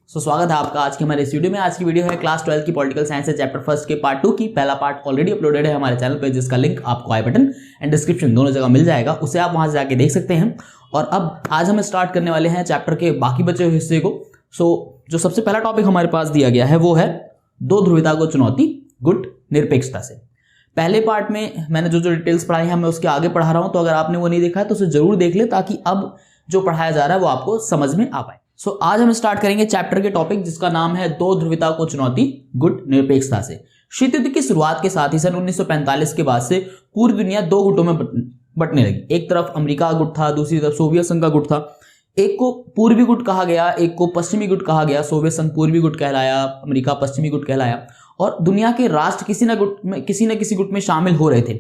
स्वागत है आपका आज के हमारे इस वीडियो में। आज की वीडियो है क्लास 12 की पॉलिटिकल साइंस से चैप्टर फर्स्ट के पार्ट 2 की। पहला पार्ट ऑलरेडी अपलोडेड है हमारे चैनल पे, जिसका लिंक आपको आई बटन एंड डिस्क्रिप्शन दोनों जगह मिल जाएगा, उसे आप वहां से जाके देख सकते हैं। और अब आज हम स्टार्ट करने वाले हैं चैप्टर के बाकी बचे हुए हिस्से को। जो सबसे पहला टॉपिक हमारे पास दिया गया है वो है दो ध्रुवीयता को चुनौती, गुट निरपेक्षता से। पहले पार्ट में मैंने जो डिटेल्स पढ़ाई हैं मैं उसके आगे पढ़ा रहा हूं, तो अगर आपने वो नहीं देखा है तो उसे जरूर देख ले, ताकि अब जो पढ़ाया जा रहा है वो आपको समझ में आ पाए। आज हम स्टार्ट करेंगे चैप्टर के टॉपिक, जिसका नाम है दो ध्रुवीयता को चुनौती, गुट निरपेक्षता से। शीत युद्ध की शुरुआत के साथ ही सन 1945 के बाद से पूरी दुनिया दो गुटों में बंटने लगी। एक तरफ अमेरिका का गुट था, दूसरी तरफ सोवियत संघ का गुट था। एक को पूर्वी गुट कहा गया, एक को पश्चिमी गुट कहा गया। सोवियत संघ पूर्वी गुट कहलाया, अमेरिका पश्चिमी गुट कहलाया। और दुनिया के राष्ट्र किसी न किसी गुट में शामिल हो रहे थे,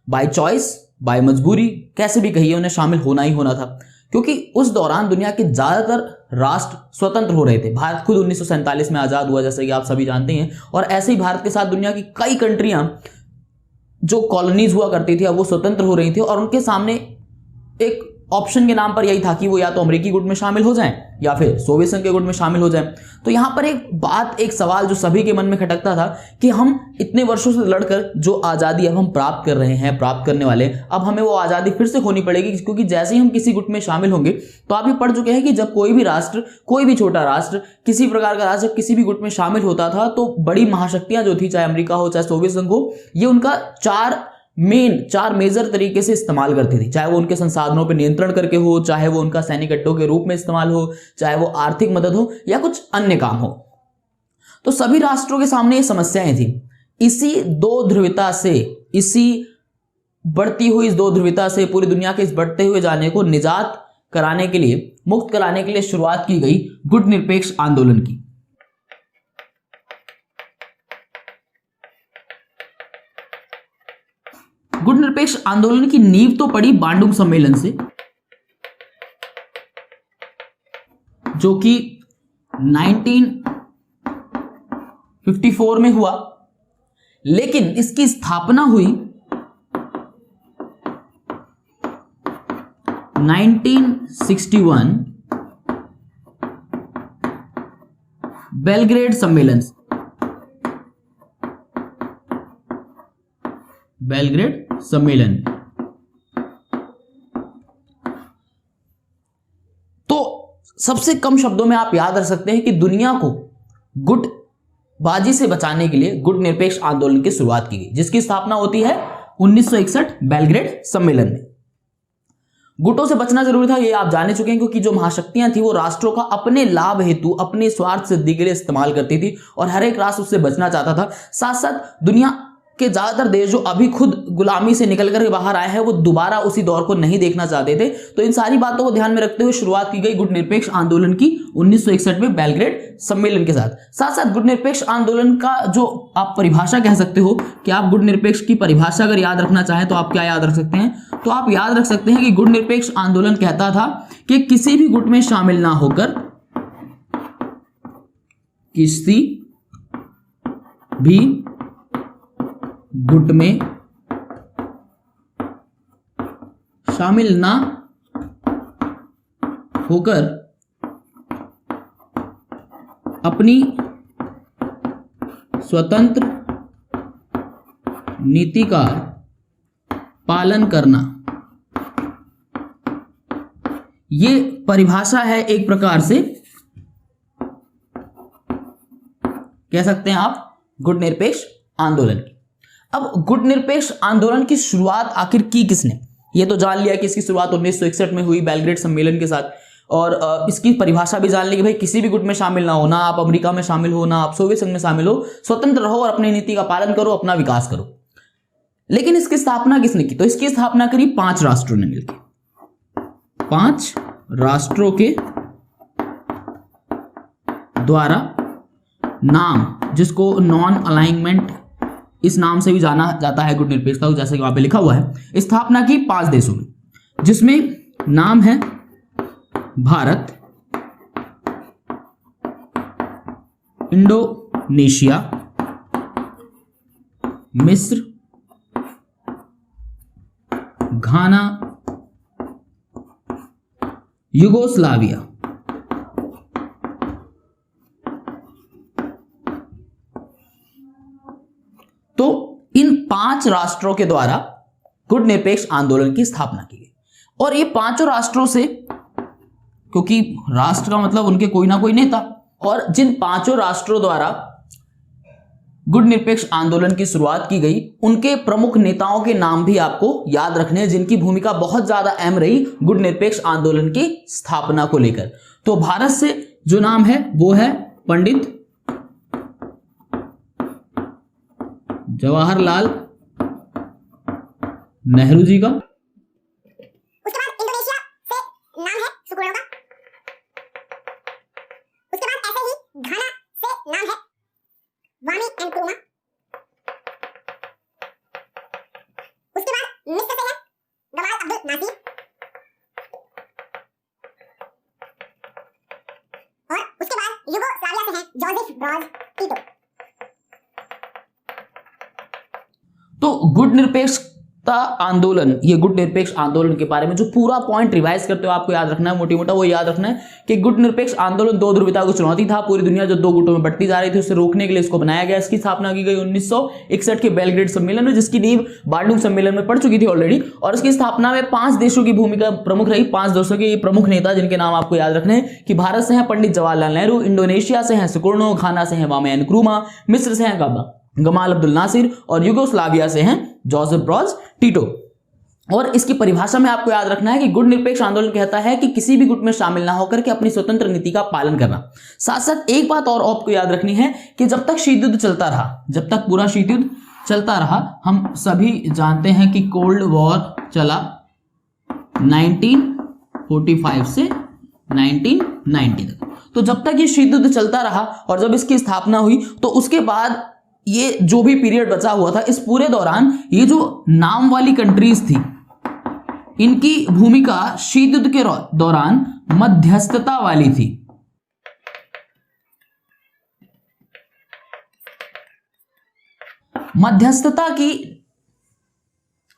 बाय चॉइस, बाय मजबूरी, कैसे भी कहिए उन्हें शामिल होना ही होना था, क्योंकि उस दौरान दुनिया के ज्यादातर राष्ट्र स्वतंत्र हो रहे थे। भारत खुद 1947 में आजाद हुआ, जैसे कि आप सभी जानते हैं। और ऐसे ही भारत के साथ दुनिया की कई कंट्रियां जो कॉलोनीज हुआ करती थी, अब वो स्वतंत्र हो रही थी, और उनके सामने एक ऑप्शन के नाम पर यही था कि वो या तो अमेरिकी गुट में शामिल हो जाएं या फिर सोवियत संघ के गुट में शामिल हो जाएं। तो यहां पर एक सवाल जो सभी के मन में खटकता था कि हम इतने वर्षों से लड़कर जो आज़ादी अब हम प्राप्त कर रहे हैं, प्राप्त करने वाले, अब हमें वो आज़ादी फिर से खोनी पड़ेगी, क्योंकि जैसे ही हम किसी गुट में शामिल होंगे, तो आप ये पढ़ चुके हैं कि जब कोई भी राष्ट्र, कोई भी छोटा राष्ट्र, किसी प्रकार का राष्ट्र किसी भी गुट में शामिल होता था, तो बड़ी महाशक्तियां जो थी, चाहे अमेरिका हो चाहे सोवियत संघ हो, ये उनका चार मेजर तरीके से इस्तेमाल करती थी। चाहे वो उनके संसाधनों पर नियंत्रण करके हो, चाहे वो उनका सैनिक अड्डों के रूप में इस्तेमाल हो, चाहे वो आर्थिक मदद हो या कुछ अन्य काम हो। तो सभी राष्ट्रों के सामने ये समस्याएं थी। इसी दो ध्रुवीयता से, इसी बढ़ती हुई इस दो ध्रुवीयता से, पूरी दुनिया के इस बढ़ते हुए जाने को निजात कराने के लिए, मुक्त कराने के लिए शुरुआत की गई गुट निरपेक्ष आंदोलन की। गुट निरपेक्ष आंदोलन की नींव तो पड़ी बांडुंग सम्मेलन से, जो कि 1954 में हुआ, लेकिन इसकी स्थापना हुई 1961 बेलग्रेड सम्मेलन से। बेलग्रेड सम्मेलन। तो सबसे कम शब्दों में आप याद रख सकते हैं कि दुनिया को गुटबाजी से बचाने के लिए गुट निरपेक्ष आंदोलन की शुरुआत की गई, जिसकी स्थापना होती है 1961 बेलग्रेड सम्मेलन में। गुटों से बचना जरूरी था, ये आप जाने चुके हैं, क्योंकि जो महाशक्तियां थी वो राष्ट्रों का अपने लाभ हेतु, अपने स्वार्थ सिद्धि के लिए इस्तेमाल करती थी, और हर एक राष्ट्र उससे बचना चाहता था। साथ साथ दुनिया के ज्यादातर देश जो अभी खुद गुलामी से निकल कर बाहर आए हैं, वो दोबारा उसी दौर को नहीं देखना चाहते थे। तो इन सारी बातों को ध्यान में रखते हुए शुरुआत की गई गुट निरपेक्ष आंदोलन की 1961 में बेलग्रेड सम्मेलन के साथ। साथ साथ गुट निरपेक्ष आंदोलन का जो आप परिभाषा कह सकते हो, कि आप गुट निरपेक्ष की परिभाषा अगर याद रखना चाहें तो आप क्या याद रख सकते हैं? तो आप याद रख सकते हैं कि गुट निरपेक्ष आंदोलन कहता था कि किसी भी गुट में शामिल ना होकर, किसी भी गुट में शामिल ना होकर अपनी स्वतंत्र नीति का पालन करना। ये परिभाषा है एक प्रकार से, कह सकते हैं आप, गुट निरपेक्ष आंदोलन की। अब गुट निरपेक्ष आंदोलन की शुरुआत आखिर की किसने? ये तो जान लिया कि इसकी शुरुआत 1961 में हुई बेलग्रेड सम्मेलन के साथ, और इसकी परिभाषा भी जान ली कि भाई किसी भी गुट में शामिल ना हो, ना आप अमेरिका में शामिल हो, ना आप सोवियत संघ में शामिल हो, स्वतंत्र रहो और अपनी नीति का पालन करो, अपना विकास करो। लेकिन इसकी स्थापना किसने की? तो इसकी स्थापना करी 5 राष्ट्रों ने मिलकर। 5 राष्ट्रों के द्वारा, नाम जिसको नॉन अलाइनमेंट इस नाम से भी जाना जाता है गुट निरपेक्षता, जैसे कि वहां पे लिखा हुआ है, स्थापना की 5 देशों में, जिसमें नाम है भारत, इंडोनेशिया, मिस्र, घाना, युगोस्लाविया, इन 5 राष्ट्रों के द्वारा गुट निरपेक्ष आंदोलन की स्थापना की गई। और ये 5 राष्ट्रों से, क्योंकि राष्ट्र का मतलब उनके कोई ना कोई नेता, और जिन 5 राष्ट्रों द्वारा गुट निरपेक्ष आंदोलन की शुरुआत की गई उनके प्रमुख नेताओं के नाम भी आपको याद रखने हैं, जिनकी भूमिका बहुत ज्यादा अहम रही गुट निरपेक्ष आंदोलन की स्थापना को लेकर। तो भारत से जो नाम है वो है पंडित जवाहरलाल नेहरू जी का। उसके बाद इंडोनेशिया से नाम है सुकर्णो का। उसके बाद ऐसे ही घाना से नाम है वामी एंड क्रुमा। उसके बाद मिस्र से है गमाल अब्दुल नासिर। और उसके बाद युगोस्लाविया से है जोसेफ ब्रॉज टीटो। तो गुट निरपेक्षता आंदोलन, ये गुट निरपेक्ष आंदोलन के बारे में जो पूरा पॉइंट रिवाइज करते हो आपको याद रखना है, मोटी मोटा वो याद रखना है कि गुट निरपेक्ष आंदोलन 2 ध्रुवीयता की चुनौती था। पूरी दुनिया जो 2 गुटों में बढ़ती जा रही थी उसे रोकने के लिए इसको बनाया गया। इसकी स्थापना की गई 1961 के बेलग्रेड सम्मेलन में, जिसकी नींव बाल्डुंग सम्मेलन में पड़ चुकी थी ऑलरेडी। और इसकी स्थापना में 5 देशों की भूमिका प्रमुख रही। 5 देशों के ये प्रमुख नेता जिनके नाम आपको याद रखने हैं कि भारत से हैं पंडित जवाहरलाल नेहरू, इंडोनेशिया से हैं सुकर्णो, घाना से हैं वामी एंड क्रुमा, मिस्र से हैं गमाल अब्दुल नासिर और युगोस्लाविया से हैं जोसेफ ब्रॉज टीटो। और इसकी परिभाषा में आपको याद रखना है कि गुट निरपेक्ष आंदोलन कहता है कि किसी भी गुट में शामिल ना होकर के अपनी स्वतंत्र नीति का पालन करना। साथ साथ एक बात और आपको याद रखनी है कि जब तक शीत युद्ध चलता रहा, जब तक पूरा शीत युद्ध चलता रहा, हम सभी जानते हैं कि कोल्ड वॉर चला 1945 से 1990 तक। तो जब तक ये शीत युद्ध चलता रहा और जब इसकी स्थापना हुई तो उसके बाद ये जो भी पीरियड बचा हुआ था, इस पूरे दौरान ये जो नाम वाली कंट्रीज थी इनकी भूमिका शीत युद्ध के दौरान मध्यस्थता वाली थी। मध्यस्थता की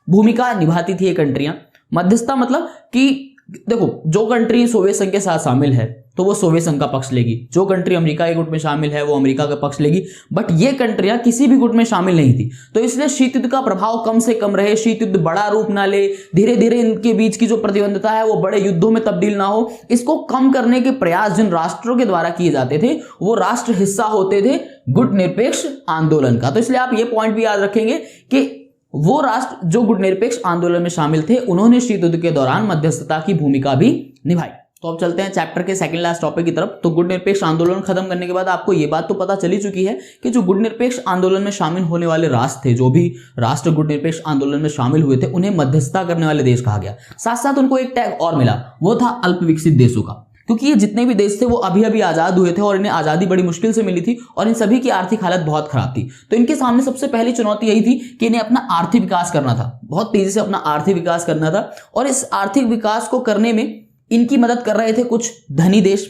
भूमिका निभाती थी ये कंट्रियां। मध्यस्थता मतलब कि देखो, जो कंट्री सोवियत संघ के साथ शामिल है तो वो सोवियत संघ का पक्ष लेगी, जो कंट्री अमेरिका के गुट में शामिल है वो अमेरिका का पक्ष लेगी, बट ये कंट्रियां किसी भी गुट में शामिल नहीं थी। तो इसलिए शीत युद्ध का प्रभाव कम से कम रहे, शीत युद्ध बड़ा रूप ना ले, धीरे धीरे इनके बीच की जो प्रतिबंधता है वो बड़े युद्धों में तब्दील ना हो, इसको कम करने के प्रयास जिन राष्ट्रों के द्वारा किए जाते थे वो राष्ट्र हिस्सा होते थे गुट निरपेक्ष आंदोलन का। तो इसलिए आप ये पॉइंट भी याद रखेंगे कि वो राष्ट्र जो गुट निरपेक्ष आंदोलन में शामिल थे उन्होंने शीत युद्ध के दौरान मध्यस्थता की भूमिका भी निभाई। तो अब चलते हैं चैप्टर के सेकंड लास्ट टॉपिक की तरफ। तो गुट निरपेक्ष आंदोलन खत्म करने के बाद आपको ये बात तो पता चली चुकी है कि जो गुट निरपेक्ष आंदोलन में शामिल होने वाले राष्ट्र थे, जो भी राष्ट्र गुट निरपेक्ष आंदोलन में शामिल हुए थे, उन्हें मध्यस्थता करने वाले देश कहा गया। साथ साथ उनको एक टैग और मिला, वो था अल्प विकसित देशों का, क्योंकि ये जितने भी देश थे वो अभी अभी आजाद हुए थे और इन्हें आजादी बड़ी मुश्किल से मिली थी और इन सभी की आर्थिक हालत बहुत खराब थी। तो इनके सामने सबसे पहली चुनौती यही थी कि इन्हें अपना आर्थिक विकास करना था, बहुत तेजी से अपना आर्थिक विकास करना था। और इस आर्थिक विकास को करने में इनकी मदद कर रहे थे कुछ धनी देश।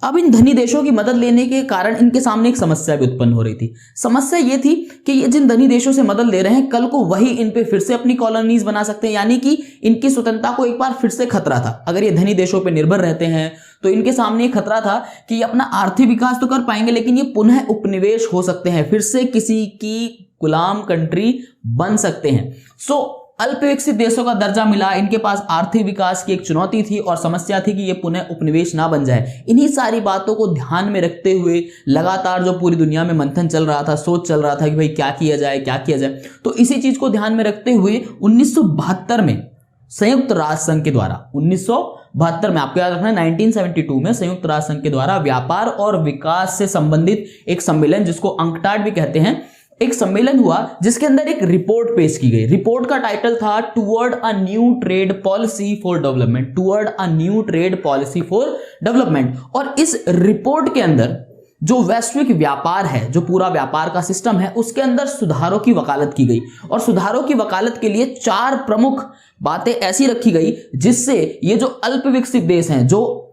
अब इन धनी देशों की मदद लेने के कारण इनके सामने एक समस्या भी उत्पन्न हो रही थी। समस्या ये थी कि ये जिन धनी देशों से मदद ले रहे हैं, कल को वही इन पे फिर से अपनी कॉलोनीज बना सकते हैं, यानी कि इनकी स्वतंत्रता को एक बार फिर से खतरा था। अगर ये धनी देशों पे निर्भर रहते हैं तो इनके सामने एक खतरा था कि ये अपना आर्थिक विकास तो कर पाएंगे लेकिन ये पुनः उपनिवेश हो सकते हैं, फिर से किसी की गुलाम कंट्री बन सकते हैं। सो अल्प विकसित देशों का दर्जा मिला, इनके पास आर्थिक विकास की एक चुनौती थी और समस्या थी कि ये पुनः उपनिवेश ना बन जाए। इन्हीं सारी बातों को ध्यान में रखते हुए लगातार जो पूरी दुनिया में मंथन चल रहा था, सोच चल रहा था कि भाई क्या किया जाए क्या किया जाए। तो इसी चीज को ध्यान में रखते हुए 1972 में संयुक्त राष्ट्र संघ के द्वारा, 1972 में आपको याद रखना है, 1972 में संयुक्त राष्ट्र संघ के द्वारा व्यापार और विकास से संबंधित एक सम्मेलन, जिसको अंकटाड भी कहते हैं, एक सम्मेलन हुआ जिसके अंदर एक रिपोर्ट पेश की गई। रिपोर्ट का टाइटल था toward a new trade policy for development, toward a new trade policy for development. और इस रिपोर्ट के अंदर जो वैश्विक व्यापार है, जो पूरा व्यापार का सिस्टम है, उसके अंदर सुधारों की वकालत की गई। और सुधारों की वकालत के लिए 4 प्रमुख बातें ऐसी रखी गई जिससे ये जो अल्प विकसित देश हैं, जो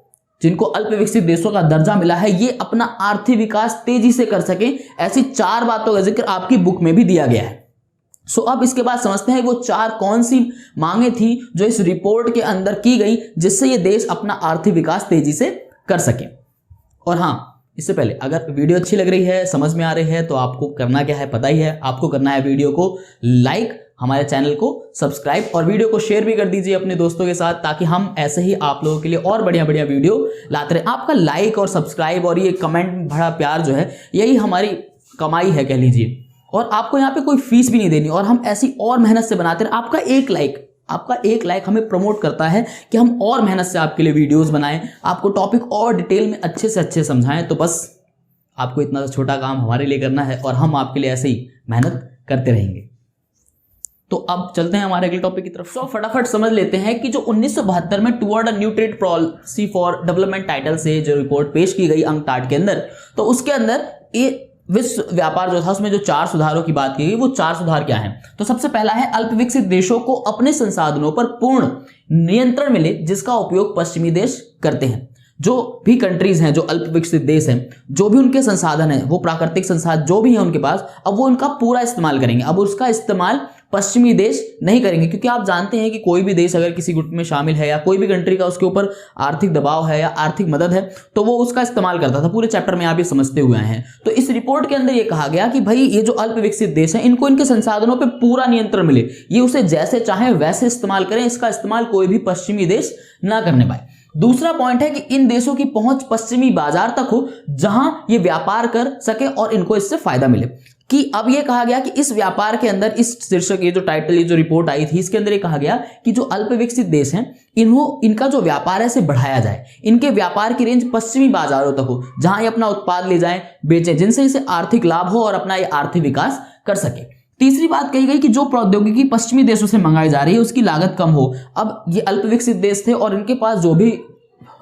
जिनको अल्प विकसित देशों का दर्जा मिला है, ये अपना आर्थिक विकास तेजी से कर सके। ऐसी 4 बातों का जिक्र आपकी बुक में भी दिया गया है। सो अब इसके बाद समझते हैं वो 4 कौन सी मांगे थी जो इस रिपोर्ट के अंदर की गई जिससे ये देश अपना आर्थिक विकास तेजी से कर सके। और हाँ, इससे पहले अगर वीडियो अच्छी लग रही है, समझ में आ रही है, तो आपको करना क्या है पता ही है। आपको करना है वीडियो को लाइक, हमारे चैनल को सब्सक्राइब और वीडियो को शेयर भी कर दीजिए अपने दोस्तों के साथ, ताकि हम ऐसे ही आप लोगों के लिए और बढ़िया बढ़िया वीडियो लाते रहें। आपका लाइक और सब्सक्राइब और ये कमेंट भरा प्यार जो है, यही हमारी कमाई है कह लीजिए। और आपको यहाँ पे कोई फीस भी नहीं देनी और हम ऐसी और मेहनत से बनाते रहे। आपका एक लाइक हमें प्रमोट करता है कि हम और मेहनत से आपके लिए वीडियोस बनाएं, आपको टॉपिक और डिटेल में अच्छे से अच्छे समझाएं। तो बस आपको इतना छोटा काम हमारे लिए करना है और हम आपके लिए ऐसे ही मेहनत करते रहेंगे। तो अब चलते हैं हमारे अगले टॉपिक की तरफ। तो फटाफट समझ लेते हैं कि जो 1972 में toward a new trade policy for development title से जो रिपोर्ट पेश की गई UNCTAD के अंदर, तो उसके अंदर ये विश्व व्यापार जो था उसमें जो 4 सुधारों की बात की गई, वो 4 सुधार क्या हैं? तो सबसे पहला है अल्प विकसित देशों को अपने संसाधनों पर पूर्ण नियंत्रण मिले, जिसका उपयोग पश्चिमी देश करते हैं। जो भी कंट्रीज हैं, जो अल्प विकसित देश हैं, जो भी उनके संसाधन हैं, वो प्राकृतिक संसाधन जो भी है उनके पास, अब वो उनका पूरा इस्तेमाल करेंगे। अब उसका इस्तेमाल पश्चिमी देश नहीं करेंगे, क्योंकि आप जानते हैं कि कोई भी देश अगर किसी गुट में शामिल है या कोई भी कंट्री का उसके ऊपर आर्थिक दबाव है या आर्थिक मदद है, तो वो उसका इस्तेमाल करता था। पूरे चैप्टर में आप ये समझते हुए आए हैं। तो इस रिपोर्ट के अंदर ये कहा गया कि भाई ये जो अल्प विकसित देश हैं, इनको इनके संसाधनों पर पूरा नियंत्रण मिले, ये उसे जैसे चाहे वैसे इस्तेमाल करें, इसका इस्तेमाल कोई भी पश्चिमी देश ना करने पाए। दूसरा पॉइंट है कि इन देशों की पहुंच पश्चिमी बाजार तक हो, जहां ये व्यापार कर सके और इनको इससे फायदा मिले। कि अब ये कहा गया कि इस व्यापार के अंदर, इस शीर्षक, ये जो टाइटल, ये जो रिपोर्ट आई थी, इसके अंदर ये कहा गया कि जो अल्प विकसित देश हैं, इनका जो व्यापार है इसे बढ़ाया जाए। इनके व्यापार की रेंज पश्चिमी बाजारों तक हो, जहां ये अपना उत्पाद ले जाएं, बेचें, जिनसे इसे आर्थिक लाभ हो और अपना ये आर्थिक विकास कर सके। तीसरी बात कही गई कि जो प्रौद्योगिकी पश्चिमी देशों से मंगाई जा रही है उसकी लागत कम हो। अब ये अल्प विकसित देश थे और इनके पास जो भी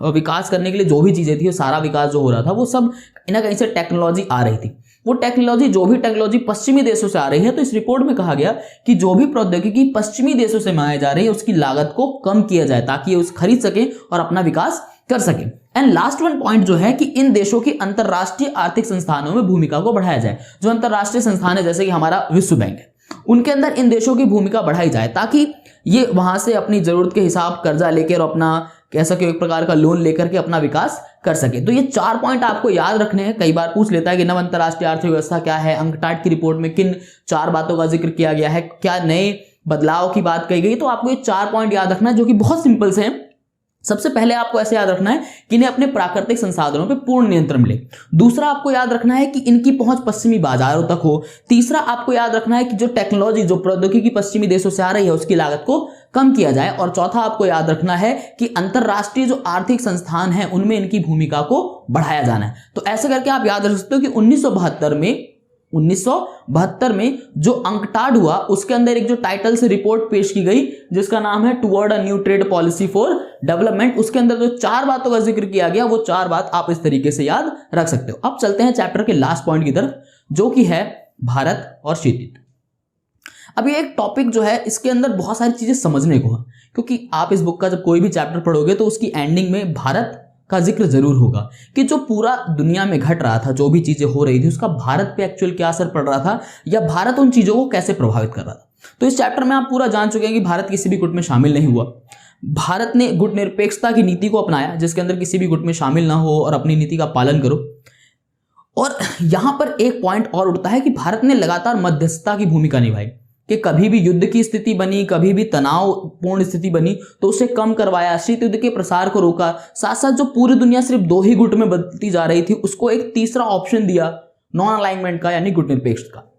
विकास करने के लिए जो भी चीजें थी, वो सारा विकास जो हो रहा था, वो सब कहीं ना कहीं से टेक्नोलॉजी आ रही थी। वो टेक्नोलॉजी, जो भी टेक्नोलॉजी पश्चिमी देशों से आ रही है, तो इस रिपोर्ट में कहा गया कि जो भी प्रौद्योगिकी पश्चिमी देशों से मंगाई जा रही है उसकी लागत को कम किया जाए, ताकि ये उस खरीद सके और अपना विकास कर सके। एंड लास्ट वन पॉइंट जो है कि इन देशों की अंतरराष्ट्रीय आर्थिक संस्थानों में भूमिका को बढ़ाया जाए। जो अंतरराष्ट्रीय संस्थान है, जैसे कि हमारा विश्व बैंक है, उनके अंदर इन देशों की भूमिका बढ़ाई जाए, ताकि ये वहां से अपनी जरूरत के हिसाब कर्जा लेकर और अपना कह सके एक प्रकार का लोन लेकर के अपना विकास कर सके। तो ये 4 पॉइंट आपको याद रखने हैं। कई बार पूछ लेता है कि नव अंतरराष्ट्रीय आर्थिक व्यवस्था क्या है, UNCTAD की रिपोर्ट में किन 4 बातों का जिक्र किया गया है, क्या नए बदलाव की बात कही गई। तो आपको ये 4 पॉइंट याद रखना है, जो कि बहुत सिंपल से हैं। सबसे पहले आपको ऐसे याद रखना है कि इन्हें अपने प्राकृतिक संसाधनों पर पूर्ण नियंत्रण मिले। दूसरा आपको याद रखना है कि इनकी पहुंच पश्चिमी बाजारों तक हो। तीसरा आपको याद रखना है कि जो टेक्नोलॉजी, जो प्रौद्योगिकी पश्चिमी देशों से आ रही है, उसकी लागत को कम किया जाए। और चौथा आपको याद रखना है कि अंतरराष्ट्रीय जो आर्थिक संस्थान हैं, उनमें इनकी भूमिका को बढ़ाया जाना है। तो ऐसे करके आप याद रख सकते हो कि 1972 में जो UNCTAD हुआ, उसके अंदर एक जो टाइटल से रिपोर्ट पेश की गई, जिसका नाम है toward a new trade policy for development, उसके अंदर जो 4 बातों का जिक्र किया गया, वो 4 बात आप इस तरीके से याद रख सकते हो। अब चलते हैं चैप्टर के लास्ट पॉइंट की तरफ, जो कि है भारत और शीतयुद्ध। अब ये एक टॉपिक जो है, इसके अंदर बहुत सारी चीजें समझने को है, क्योंकि आप इस बुक का जब कोई भी चैप्टर पढ़ोगे तो उसकी एंडिंग में भारत का जिक्र जरूर होगा कि जो पूरा दुनिया में घट रहा था, जो भी चीजें हो रही थी, उसका भारत पे एक्चुअल क्या असर पड़ रहा था, या भारत उन चीजों को कैसे प्रभावित कर रहा था। तो इस चैप्टर में आप पूरा जान चुके हैं कि भारत किसी भी गुट में शामिल नहीं हुआ। भारत ने गुट निरपेक्षता की नीति को अपनाया, जिसके अंदर किसी भी गुट में शामिल ना हो और अपनी नीति का पालन करो। और यहां पर एक पॉइंट और उठता है कि भारत ने लगातार मध्यस्थता की भूमिका निभाई, कि कभी भी युद्ध की स्थिति बनी, कभी भी तनावपूर्ण स्थिति बनी, तो उसे कम करवाया, शीत युद्ध के प्रसार को रोका। साथ साथ जो पूरी दुनिया सिर्फ 2 ही गुट में बदलती जा रही थी, उसको एक तीसरा ऑप्शन दिया नॉन अलाइनमेंट का, यानी गुट निरपेक्ष का।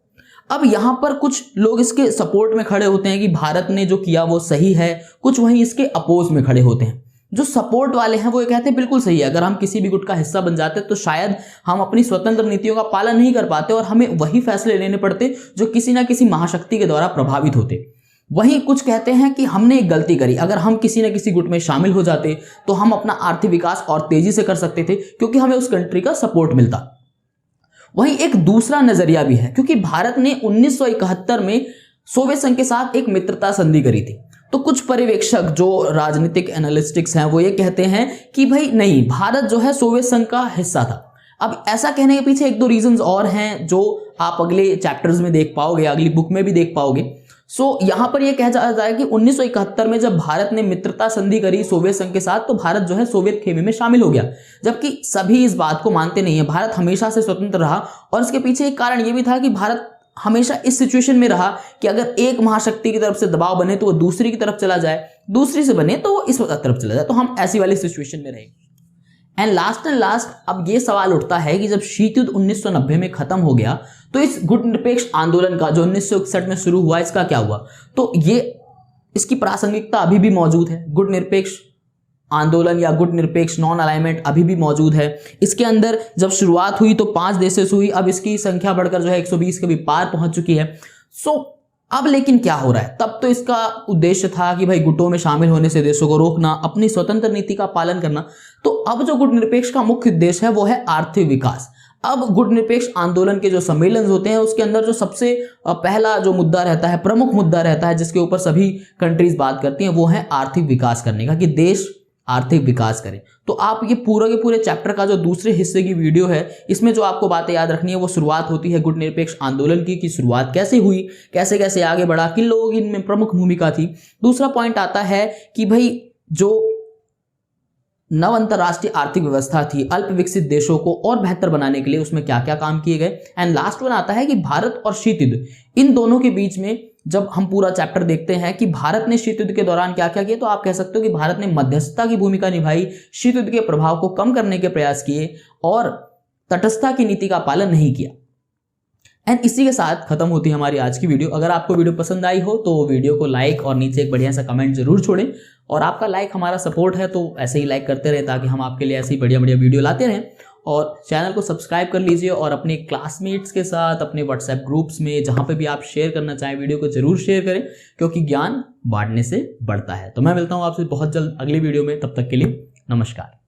अब यहां पर कुछ लोग इसके सपोर्ट में खड़े होते हैं कि भारत ने जो किया वो सही है, कुछ वहीं इसके अपोज में खड़े होते हैं। जो सपोर्ट वाले हैं वो ये कहते हैं बिल्कुल सही है, अगर हम किसी भी गुट का हिस्सा बन जाते तो शायद हम अपनी स्वतंत्र नीतियों का पालन नहीं कर पाते और हमें वही फैसले लेने पड़ते जो किसी ना किसी महाशक्ति के द्वारा प्रभावित होते। वहीं कुछ कहते हैं कि हमने एक गलती करी, अगर हम किसी न किसी गुट में शामिल हो जाते तो हम अपना आर्थिक विकास और तेजी से कर सकते थे, क्योंकि हमें उस कंट्री का सपोर्ट मिलता। वहीं एक दूसरा नजरिया भी है, क्योंकि भारत ने 1971 में सोवियत संघ के साथ एक मित्रता संधि करी थी। तो कुछ पर्यवेक्षक जो राजनीतिक एनालिस्टिक्स हैं वो ये कहते हैं कि भाई नहीं, भारत जो है सोवियत संघ का हिस्सा था। अब ऐसा कहने के पीछे 1-2 रीजंस और हैं जो आप अगले चैप्टर्स में देख पाओगे, अगली बुक में भी देख पाओगे। यहां पर यह कहा जाता है कि 1971 में जब भारत ने मित्रता संधि करी सोवियत संघ के साथ, तो भारत जो है सोवियत खेमे में शामिल हो गया, जबकि सभी इस बात को मानते नहीं है। भारत हमेशा से स्वतंत्र रहा और इसके पीछे एक कारण यह भी था कि भारत हमेशा इस सिचुएशन में रहा कि अगर एक महाशक्ति की तरफ से दबाव बने तो वो दूसरी की तरफ चला जाए, दूसरी से बने तो वो इस तरफ चला जाए, तो हम ऐसी वाली सिचुएशन में रहे। एंड लास्ट अब ये सवाल उठता है कि जब शीत युद्ध 1990 में खत्म हो गया तो इस गुटनिरपेक्ष आंदोलन का जो 1961 में शुरू हुआ, इसका क्या हुआ? तो ये इसकी प्रासंगिकता अभी भी मौजूद है। गुटनिरपेक्ष आंदोलन या गुटनिरपेक्ष नॉन अलाइनमेंट अभी भी मौजूद है। इसके अंदर जब शुरुआत हुई तो 5 देशों से हुई, अब इसकी संख्या बढ़कर जो है 120 के भी पार पहुंच चुकी है। अब लेकिन क्या हो रहा है? तब तो इसका उद्देश्य था कि भाई गुटों में शामिल होने से देशों को रोकना, अपनी स्वतंत्र नीति का पालन करना। तो अब जो गुटनिरपेक्ष का मुख्य उद्देश्य है वो है आर्थिक विकास। अब गुटनिरपेक्ष आंदोलन के जो सम्मेलन होते हैं उसके अंदर जो सबसे पहला जो मुद्दा रहता है, प्रमुख मुद्दा रहता है जिसके ऊपर सभी कंट्रीज बात करती हैं, वो है आर्थिक विकास करने का, कि देश आर्थिक विकास करें। तो आप ये पूरे के पूरे चैप्टर का जो दूसरे हिस्से की वीडियो है, इसमें जो आपको बातें याद रखनी है वो शुरुआत होती है गुटनिरपेक्ष आंदोलन की, कि शुरुआत कैसे हुई, कैसे कैसे आगे बढ़ा, किन लोगों की इनमें प्रमुख भूमिका थी। दूसरा पॉइंट आता है कि भाई जो नव अंतरराष्ट्रीय आर्थिक व्यवस्था थी अल्प विकसित देशों को और बेहतर बनाने के लिए, उसमें क्या क्या काम किए गए। एंड लास्ट वन आता है कि भारत और शीत युद्ध, इन दोनों के बीच में जब हम पूरा चैप्टर देखते हैं कि भारत ने शीत युद्ध के दौरान क्या क्या किया, तो आप कह सकते हो कि भारत ने मध्यस्थता की भूमिका निभाई, शीत युद्ध के प्रभाव को कम करने के प्रयास किए और तटस्थता की नीति का पालन नहीं किया। एंड इसी के साथ खत्म होती है हमारी आज की वीडियो। अगर आपको वीडियो पसंद आई हो तो वीडियो को लाइक और नीचे एक बढ़िया सा कमेंट जरूर छोड़ें, और आपका लाइक हमारा सपोर्ट है, तो ऐसे ही लाइक करते रहें ताकि हम आपके लिए ऐसी बढ़िया बढ़िया वीडियो लाते रहें। और चैनल को सब्सक्राइब कर लीजिए और अपने क्लासमेट्स के साथ, अपने व्हाट्सएप ग्रुप्स में, जहां पे भी आप शेयर करना चाहें वीडियो को जरूर शेयर करें, क्योंकि ज्ञान बांटने से बढ़ता है। तो मैं मिलता हूं आपसे बहुत जल्द अगली वीडियो में, तब तक के लिए नमस्कार।